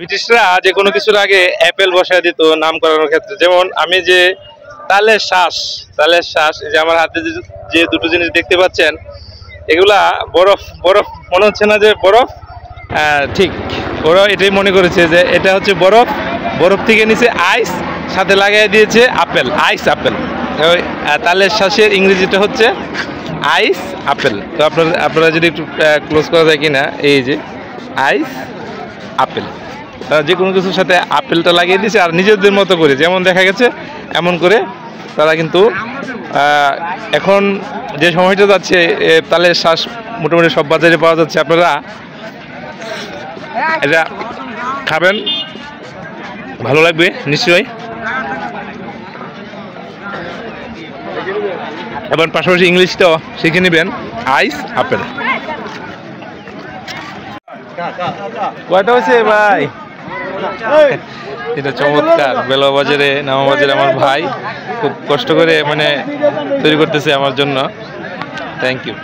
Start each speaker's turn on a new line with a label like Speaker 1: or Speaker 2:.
Speaker 1: ব্রিটিশরা যে কোনো কিছুর আগে অ্যাপেল বসায় দিত নাম করানোর ক্ষেত্রে। যেমন আমি যে তালের শ্বাস এই যে আমার হাতে যে দুটো জিনিস দেখতে পাচ্ছেন, এগুলা বরফ বরফ মনে হচ্ছে না যে বরফ? ঠিক, ওরা এটাই মনে করেছে যে এটা হচ্ছে বরফ। বরফ থেকে নিচে আইস, সাথে লাগাই দিয়েছে আপেল, আইস আপেল। ওই তালের শ্বাসের ইংরেজিটা হচ্ছে আইস আপেল। তো আপনারা যদি একটু ক্লোজ করা যায় কিনা, এই যে আইস আপেল, যে কোনো কিছুর সাথে আপেলটা লাগিয়ে দিয়েছে আর নিজেদের মতো করে যেমন দেখা গেছে এমন করে তারা কিন্তু এখন যে সময়টা যাচ্ছে তালের শ্বাস মোটামুটি সব বাজারে পাওয়া যাচ্ছে। আপনারা এটা খাবেন, ভালো লাগবে নিশ্চয়ই। এবার পাশাপাশি ইংলিশটাও শিখে নেবেন, আইস আপেল। কয়টা হয়েছে ভাই? এটা চমৎকার। বেলাবাজারে নামাবাজারে আমার ভাই খুব কষ্ট করে মানে তৈরি করতেছে আমার জন্য। Thank you.